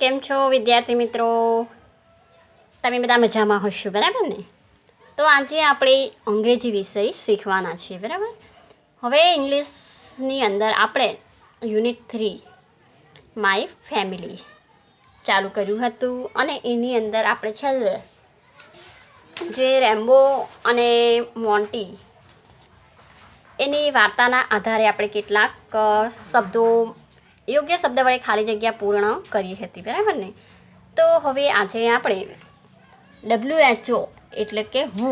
કેમ છો વિદ્યાર્થી મિત્રો? તમે બધા મજામાં હશો, બરાબર ને? તો આજે આપણે અંગ્રેજી વિષય શીખવાના છીએ, બરાબર? હવે ઇંગ્લિશની અંદર આપણે યુનિટ 3 માય ફેમિલી ચાલુ કર્યું હતું અને એની અંદર આપણે છેલ્લે જે રેમ્બો અને મોન્ટી એની વાર્તાના આધારે આપણે કેટલાક શબ્દો યોગ્ય શબ્દ વડે ખાલી જગ્યા પૂર્ણ કરી હતી, બરાબર ને? તો હવે આજે આપણે WHO એટલે કે હુ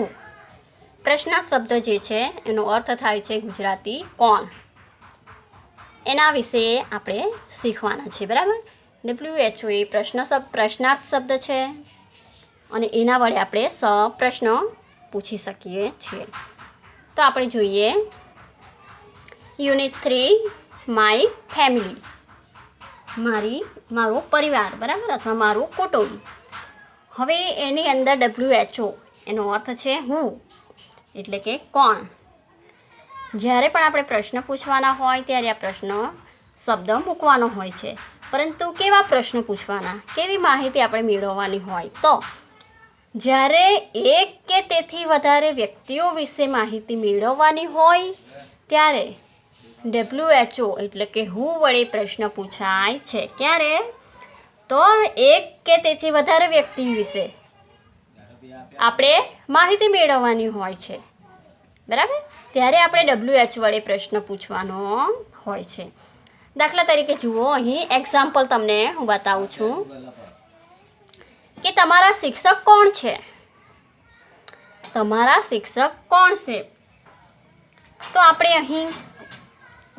પ્રશ્નાર્થ શબ્દ જે છે એનો અર્થ થાય છે ગુજરાતી કોણ, એના વિશે આપણે શીખવાના છે, બરાબર? WHO એ પ્રશ્નાર્થ શબ્દ છે અને એના વડે આપણે પ્રશ્ન પૂછી શકીએ છીએ. તો આપણે જોઈએ યુનિટ 3 માય ફેમિલી, મારો પરિવાર, બરાબર, અથવા મારું કુટુંબ. હવે એની અંદર WHO એનો અર્થ છે હું એટલે કે કોણ. જ્યારે પણ આપણે પ્રશ્ન પૂછવાના હોય ત્યારે આ પ્રશ્ન શબ્દ મૂકવાનો હોય છે, પરંતુ કેવા પ્રશ્ન પૂછવાના, કેવી માહિતી આપણે મેળવવાની હોય, તો જ્યારે એક કે તેથી વધારે વ્યક્તિઓ વિશે માહિતી મેળવવાની હોય ત્યારે WHO એટલે કે હુ વડે પ્રશ્ન પૂછાય છે. ક્યારે? તો એક કે તેથી વધારે વ્યક્તિ વિશે આપણે માહિતી મેળવવાની હોય છે, બરાબર? ત્યારે આપણે WHO વડે પ્રશ્ન પૂછવાનો હોય છે. દાખલા તરીકે જુઓ, અહીં એક્ઝામ્પલ તમને હું બતાવું છું કે તમારા શિક્ષક કોણ છે? તમારા શિક્ષક કોણ છે? તો આપણે અહીં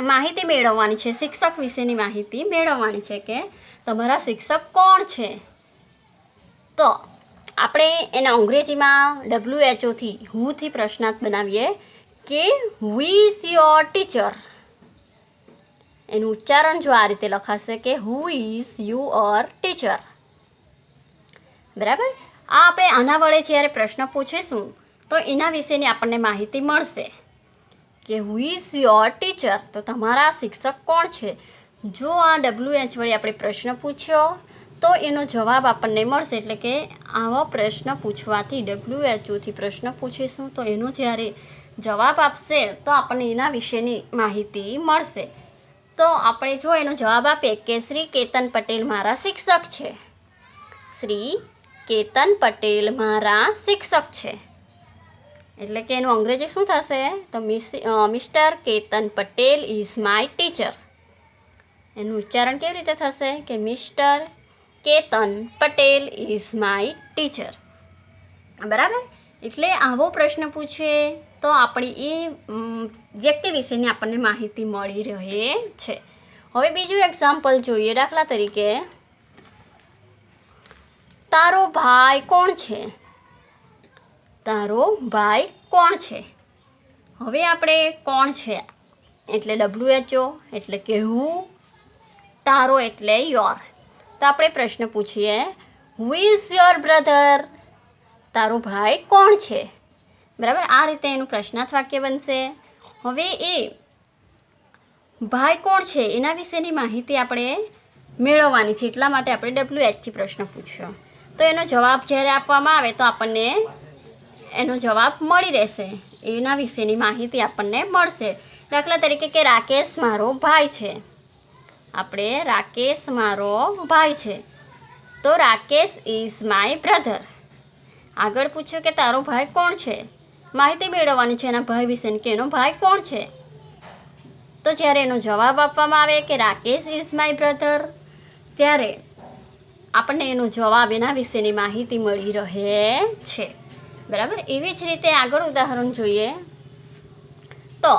માહિતી મેળવવાની છે, શિક્ષક વિશેની માહિતી મેળવવાની છે કે તમારા શિક્ષક કોણ છે. તો આપણે એના અંગ્રેજીમાં WHO થી હુથી પ્રશ્નાર્થ બનાવીએ કે હુ ઇઝ યોર ટીચર. એનું ઉચ્ચારણ જો આ રીતે લખાશે કે હુ ઇઝ યોર ટીચર, બરાબર? આ આપણે આના વડે જ્યારે પ્રશ્ન પૂછીશું તો એના વિશેની આપણને માહિતી મળશે કે હુ ઇઝ યોર ટીચર, તો તમારા શિક્ષક કોણ છે. જો આ WHO વડે આપણે પ્રશ્ન પૂછ્યો તો એનો જવાબ આપણને મળશે. એટલે કે આવા પ્રશ્ન પૂછવાથી WHO થી પ્રશ્ન પૂછીશું તો એનો જ્યારે જવાબ આપશે તો આપણને એના વિશેની માહિતી મળશે. તો આપણે જો એનો જવાબ આપીએ કે શ્રી કેતન પટેલ મારા શિક્ષક છે, શ્રી કેતન પટેલ મારા શિક્ષક છે, એટલે કે એનું અંગ્રેજી શું થશે? તો mister Ketan Patel is my teacher. એનું ઉચ્ચારણ કેવી રીતે થશે કે mister Ketan Patel is my teacher, બરાબર? એટલે આવો પ્રશ્ન પૂછે તો આપણી એ વ્યક્તિ વિશેની આપણને માહિતી મળી રહે છે. હવે બીજું એક્ઝામ્પલ જોઈએ. દાખલા તરીકે તારો ભાઈ કોણ છે? તારો ભાઈ કોણ છે? હવે આપણે કોણ છે એટલે WHO એટલે કે હું, તારો એટલે યોર. તો આપણે પ્રશ્ન પૂછીએ હુ ઇઝ યોર બ્રધર? તારો ભાઈ કોણ છે? બરાબર? આ રીતે એનું પ્રશ્નાર્થ વાક્ય બનશે. હવે એ ભાઈ કોણ છે એના વિશેની માહિતી આપણે મેળવવાની છે, એટલા માટે આપણે WHO થી પ્રશ્ન પૂછ્યો. તો એનો જવાબ જ્યારે આપવામાં આવે તો આપણને એનો જવાબ મળી રહેશે, એના વિશેની માહિતી આપણને મળશે. દાખલા તરીકે કે રાકેશ મારો ભાઈ છે. આપણે રાકેશ મારો ભાઈ છે, તો રાકેશ ઇઝ માય બ્રધર. આગળ પૂછ્યું કે તારો ભાઈ કોણ છે? માહિતી મેળવવાની છે એના ભાઈ વિશેની કે એનો ભાઈ કોણ છે. તો જ્યારે એનો જવાબ આપવામાં આવે કે રાકેશ ઇઝ માય બ્રધર, ત્યારે આપણને એનો જવાબ એના વિશેની માહિતી મળી રહે છે, બરાબર? એવી જ રીતે આગળ ઉદાહરણ જોઈએ તો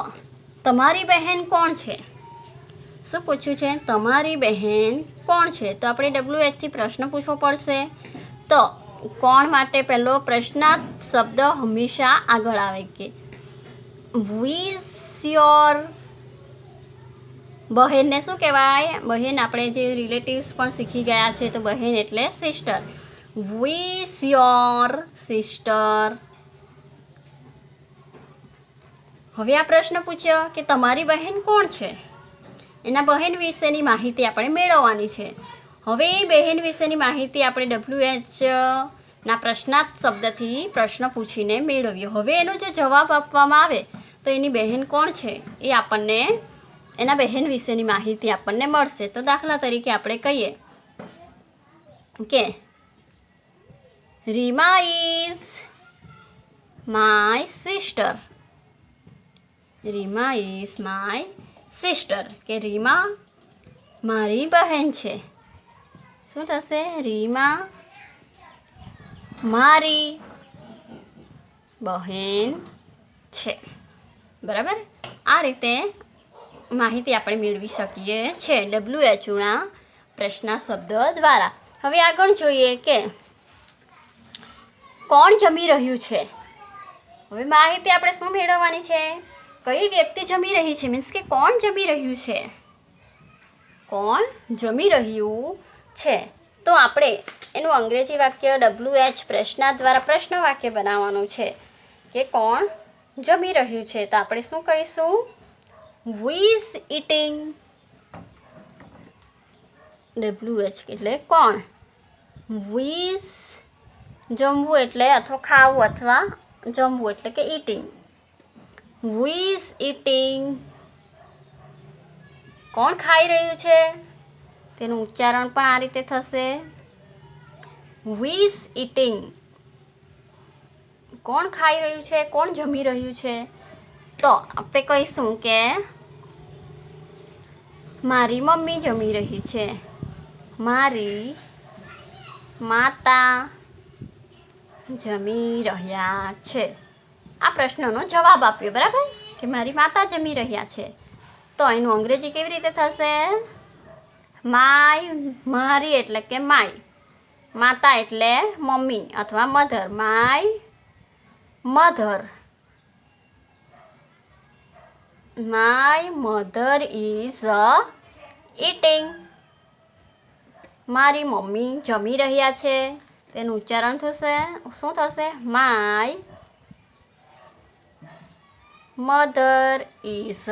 તમારી બહેન કોણ છે? શું પૂછ્યું છે? તમારી બહેન કોણ છે? તો આપણે WHO થી પ્રશ્ન પૂછવો પડશે. તો કોણ માટે પહેલો પ્રશ્નાર્થ શબ્દ હંમેશા આગળ આવે કે હુ ઇઝ યોર. બહેનને શું કહેવાય? બહેન આપણે જે રિલેટિવ્સ પણ શીખી ગયા છે, તો બહેન એટલે sister. Who is your sister. હવે આ પ્રશ્ન પૂછ્યો કે તમારી બહેન કોણ છે? એના બહેન વિશેની માહિતી આપણે મેળવવાની છે. હવે બહેન વિશેની માહિતી આપણે WH ના પ્રશ્નાર્થ શબ્દથી પ્રશ્ન પૂછીને મેળવીએ. હવે એનો જે જવાબ આપવામાં આવે તો એની બહેન કોણ છે એ આપણને એના બહેન વિશેની માહિતી આપણને મળશે. તો દાખલા તરીકે આપણે કહીએ કે Rima is my sister. Rima is my sister, કે રીમા મારી બહેન છે. શું થશે? રીમા મારી બહેન છે. બરાબર, આ રીતે માહિતી આપણે મેળવી શકીએ છીએ WHના પ્રશ્ના શબ્દ દ્વારા. હવે આગળ જોઈએ કે કોણ જમી રહ્યું છે. હવે માહિતી આપણે શું મેળવવાની છે? કઈ વ્યક્તિ જમી રહી છે, મીન્સ કે કોણ જમી રહ્યું છે. કોણ જમી રહ્યું છે. તો આપણે એનું અંગ્રેજી વાક્ય WH પ્રશ્નાર્થ દ્વારા પ્રશ્ન વાક્ય બનાવવાનું છે કે કોણ જમી રહ્યું છે. તો આપણે શું કહીશું? Who is eating? WH એટલે કોણ. Who is જમવું એટલે અથવા ખાવું અથવા જમવું એટલે કે eating. Who is eating? કોણ ખાઈ રહ્યું છે? તેનું ઉચ્ચારણ પણ આ રીતે થશે. Who is eating? કોણ ખાઈ રહ્યું છે? કોણ જમી રહ્યું છે? તો આપણે કહીશું કે મારી મમ્મી જમી રહી છે. મારી માતા જમી રહ્યા છે. આ પ્રશ્નનો જવાબ આપ્યો. બરાબર, કે મારી માતા જમી રહ્યા છે. તો એનું અંગ્રેજી કેવી રીતે થશે? મારી એટલે કે માય, માતા એટલે મમ્મી અથવા mother. My mother. My mother is eating. મારી મમ્મી જમી રહ્યા છે. તેનું ઉચ્ચારણ થશે શું થશે? My mother is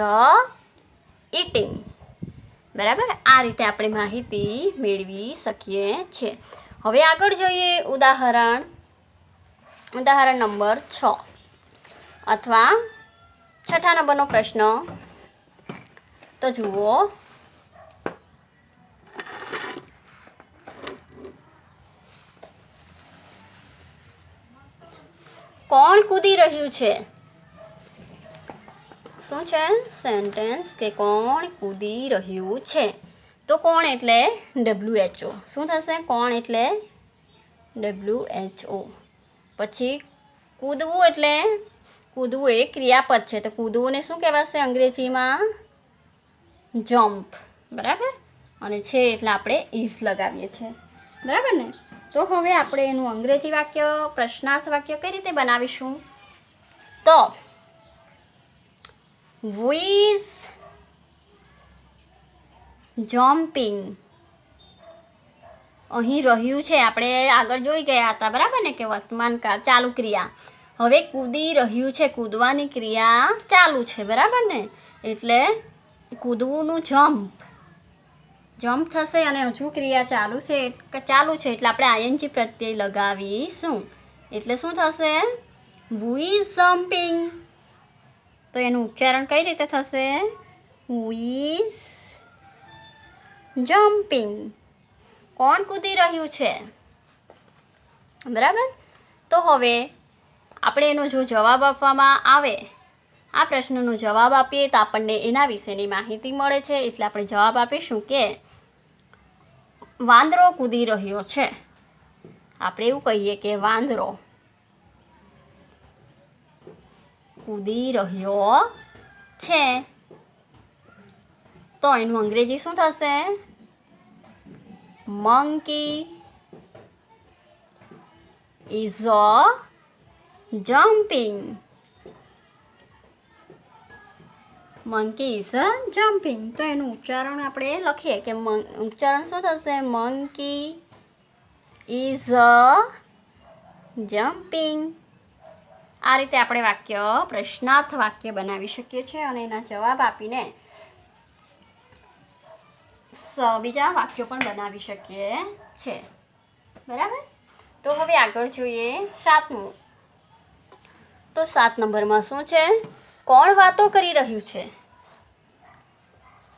eating. બરાબર, આ રીતે આપણે માહિતી મેળવી શકીએ છીએ. હવે આગળ જોઈએ ઉદાહરણ નંબર 6 અથવા 6થા નંબરનો પ્રશ્ન. તો જુઓ, કોણ કૂદી રહ્યું છે? શું છે સેન્ટેન્સ? કે કોણ કૂદી રહ્યું છે. તો કોણ એટલે WHO. શું થશે? કોણ એટલે WHO. પછી કૂદવું એટલે કૂદવું એ ક્રિયાપદ છે. તો કૂદવુંને શું કહેવાશે અંગ્રેજીમાં? જમ્પ. બરાબર, અને છે એટલે આપણે ઇઝ લગાવીએ છીએ. બરાબર ને? તો હવે આપણે એનું અંગ્રેજી વાક્ય પ્રશ્નાર્થ વાક્ય કઈ રીતે બનાવીશું? તો Who is jumping? અહીં રહ્યું છે આપણે આગળ જોઈ ગયા હતા. બરાબર ને? કે વર્તમાનકાળ ચાલુ ક્રિયા. હવે કૂદી રહ્યું છે, કૂદવાની ક્રિયા ચાલુ છે. બરાબર ને? એટલે કૂદવુંનું જમ્પ થશે અને હજુ ક્રિયા ચાલુ છે એટલે આપણે ING પ્રત્યય લગાવીશું. એટલે શું થશે? Who is jumping? તો એનું ઉચ્ચારણ કઈ રીતે થશે? Who is jumping? કોણ કૂદી રહ્યું છે. બરાબર, તો હવે આપણે એનો જો જવાબ આપવામાં આવે, આ પ્રશ્નનો જવાબ આપીએ તો આપણને એના વિશેની માહિતી મળે છે. એટલે આપણે જવાબ આપીશું કે વાંદરો કૂદી રહ્યો છે. આપણે એવું કહીએ કે વાંદરો કૂદી રહ્યો છે. તો એનું અંગ્રેજી શું થશે? Monkey is jumping. Monkey is jumping. તો એનું ઉચ્ચારણ આપણે લખીએ કે ઉચ્ચારણ શું થશે? Monkey is jumping. આ રીતે આપણે વાક્ય પ્રશ્નાર્થ વાક્ય બનાવી શકીએ છીએ અને એના જવાબ આપીને બીજા વાક્યો પણ બનાવી શકીએ છે. બરાબર. તો હવે આગળ જોઈએ 7મું. તો 7 નંબરમાં શું છે? કોણ વાતો કરી રહ્યું છે?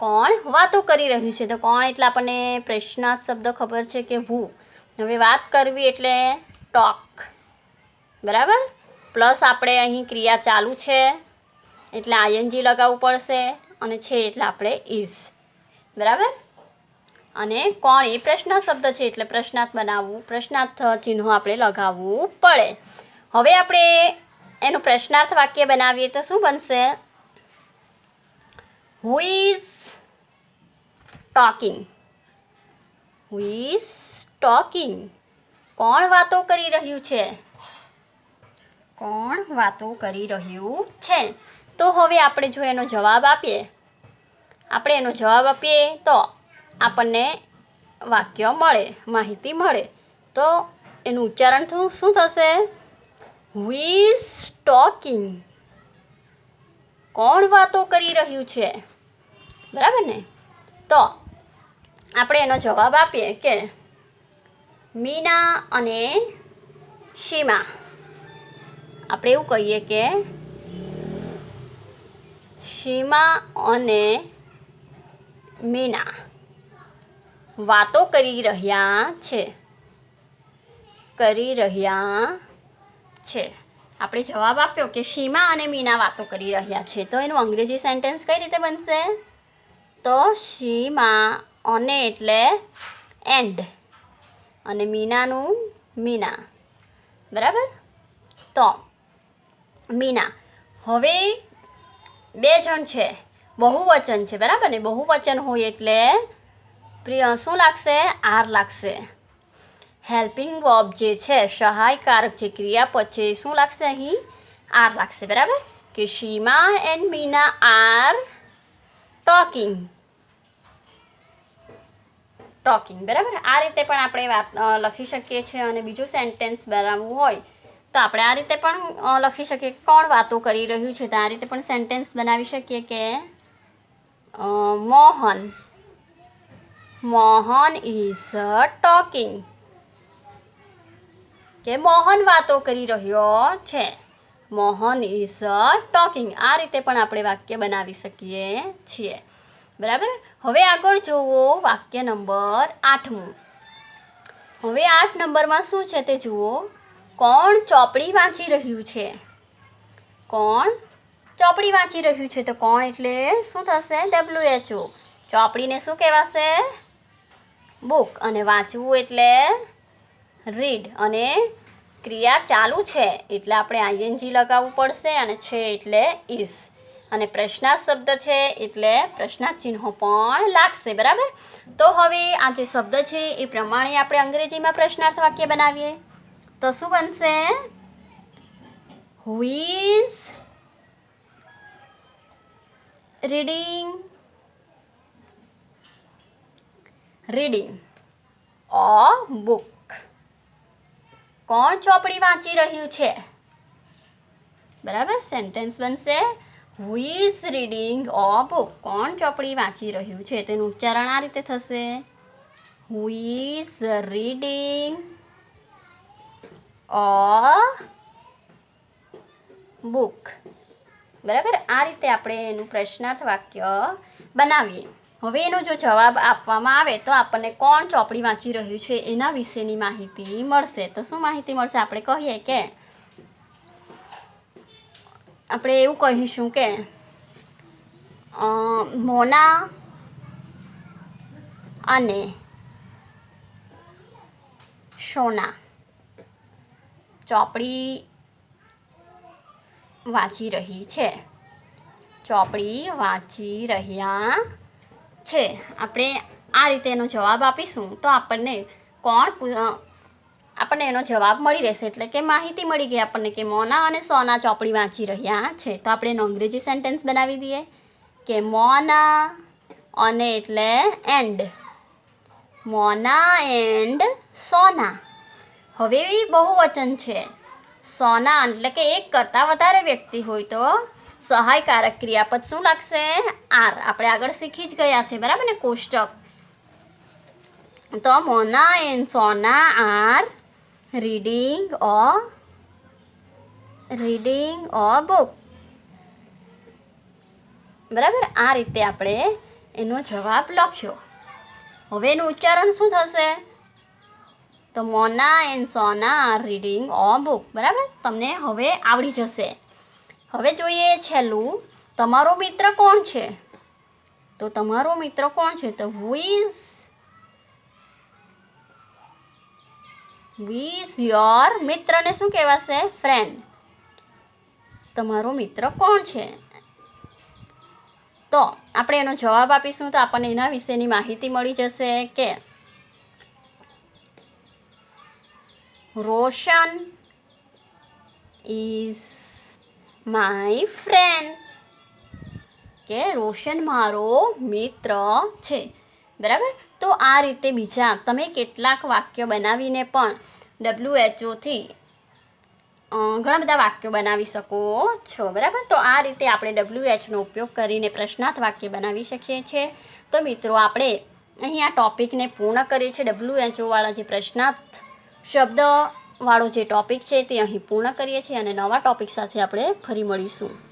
કોણ વાતો કરી રહ્યું છે? તો કોણ એટલે આપણને પ્રશ્નાર્થ શબ્દ ખબર છે કે હુ. હવે વાત કરવી એટલે ટોક. બરાબર. પ્લસ આપણે અહીં ક્રિયા ચાલુ છે એટલે આઈએનજી લગાવવું પડશે અને છે એટલે આપણે ઇઝ. બરાબર. અને કોણ એ પ્રશ્ન શબ્દ છે એટલે પ્રશ્નાર્થ બનાવવું, પ્રશ્નાર્થ ચિહ્નો આપણે લગાવવું પડે. હવે આપણે એનું પ્રશ્નાર્થ વાક્ય બનાવીએ તો શું બનશે? Who is talking? Who is talking? કોણ વાતો કરી રહ્યું છે? કોણ વાતો કરી રહ્યું છે? તો હવે આપણે જો એનો જવાબ આપીએ, તો આપણને વાક્ય મળે, માહિતી મળે. તો એનું ઉચ્ચારણ શું થશે? Who is talking? કોણ વાતો કરી રહ્યું છે? બરાબર ને? તો આપણે એનો જવાબ આપીએ કે મીના અને સીમા. આપણે એવું કહીએ કે સીમા અને મીના વાતો કરી રહ્યા છે. આપણે જવાબ આપ્યો કે સીમા અને મીના વાતો કરી રહ્યા છે. તો એનું અંગ્રેજી સેન્ટેન્સ કઈ રીતે બનશે? તો સીમા અને એટલે એન્ડ અને મીનાનું મીના. બરાબર. તો મીના. હવે 2 જણ છે, બહુવચન છે. બરાબર ને? બહુવચન હોય એટલે શું લાગશે? આર લાગશે. હેલ્પિંગ વર્બ જે છે, સહાયકારક જે ક્રિયાપદ છે, શું લાગશે અહીં? આર લાગશે. બરાબર. કે સીમા એન્ડ મીના આર ટોકિંગ. બરાબર. આ રીતે પણ આપણે વાત લખી શકીએ છીએ. અને બીજું સેન્ટેન્સ બનાવવું હોય તો આપણે આ રીતે પણ લખી શકીએ. કોણ વાતો કરી રહ્યું છે? તો આ રીતે પણ સેન્ટેન્સ બનાવી શકીએ કે મોહન ઇઝ ટોકિંગ. કે મોહન વાતો કરી રહ્યો છે. Mohan is talking. આ રીતે પણ આપણે વાક્ય બનાવી શકીએ છીએ. બરાબર. હવે આગળ જુઓ વાક્ય નંબર 8મું. હવે 8 નંબરમાં શું છે તે જુઓ. કોણ ચોપડી વાંચી રહ્યું છે? કોણ ચોપડી વાંચી રહ્યું છે? તો કોણ એટલે શું થશે? WHO. ચોપડીને શું કહેવાશે? બુક. અને વાંચવું એટલે રીડ. અને ક્રિયા ચાલુ છે એટલે આપણે આઈએનજી લગાવવું પડશે અને છે એટલે ઇઝ. અને પ્રશ્નાર્થ શબ્દ છે એટલે પ્રશ્નાર્થ ચિહ્નો પણ લાગશે. બરાબર. તો હવે આ જે શબ્દ છે એ પ્રમાણે આપણે અંગ્રેજીમાં પ્રશ્નાર્થ વાક્ય બનાવીએ તો શું બનશે? Who is reading a book? કોણ ચોપડી વાંચી રહ્યું છે? બરાબર. સેન્ટેન્સ બનશે who is reading a book? કોણ ચોપડી વાંચી રહ્યું છે? તેનું ઉચ્ચારણ આ રીતે થશે who is reading a book. બરાબર. આ રીતે આપણે એનું પ્રશ્નાર્થ વાક્ય બનાવીએ. હવે એનો જો જવાબ આપવામાં આવે તો આપણને કોણ ચોપડી વાંચી રહ્યું છે એના વિશેની માહિતી મળશે. તો શું માહિતી મળશે? આપણે કહીએ કે આપણે એવું કહીશું કે મોના અને સોના ચોપડી વાંચી રહી છે. આપણે આ રીતે એનો જવાબ આપીશું તો આપણને એનો જવાબ મળી રહેશે. એટલે કે માહિતી મળી ગઈ આપણને કે મોના અને સોના ચોપડી વાંચી રહ્યા છે. તો આપણે એનો અંગ્રેજી સેન્ટેન્સ બનાવી દઈએ કે મોના અને એટલે એન્ડ. મોના એન્ડ સોના. હવે બહુવચન છે. સોના એટલે કે એક કરતાં વધારે વ્યક્તિ હોય તો સહાયકારક ક્રિયાપદ શું લાગશે? આર. આપણે આગળ શીખી જ ગયા છે. બરાબર ને? કોષ્ટક. તો Mona and Sona are reading a book. બરાબર, આ રીતે આપણે એનો જવાબ લખ્યો. હવે એનું ઉચ્ચારણ શું થશે? તો Mona and Sona are reading a book. બરાબર, તમને હવે આવડી જશે. હવે જોઈએ છેલ્લું, તમારો મિત્ર કોણ છે? તો તમારો મિત્ર કોણ છે? તો હુ ઇઝ યોર મિત્રને શું કહેવાશે? ફ્રેન્ડ. તમારો મિત્ર કોણ છે? તો આપણે એનો જવાબ આપીશું તો આપણને એના વિશેની માહિતી મળી જશે કે રોશન ઇઝ માય ફ્રેન્ડ. કે રોશન મારો મિત્ર છે. બરાબર, તો આ રીતે બીજા તમે કેટલાક વાક્ય બનાવીને પણ WHO ઘણા બધા વાક્યો બનાવી શકો છો. બરાબર, તો આ રીતે આપણે WHનો ઉપયોગ કરીને પ્રશ્નાર્થ વાક્ય બનાવી શકીએ છીએ. તો મિત્રો, આપણે અહીં આ ટોપિકને પૂર્ણ કરીએ છીએ. WHO વાળા જે પ્રશ્નાર્થ શબ્દવાળો જે ટોપિક છે તે અહીં પૂર્ણ કરીએ છીએ અને નવા ટોપિક સાથે આપણે ફરી મળીશું.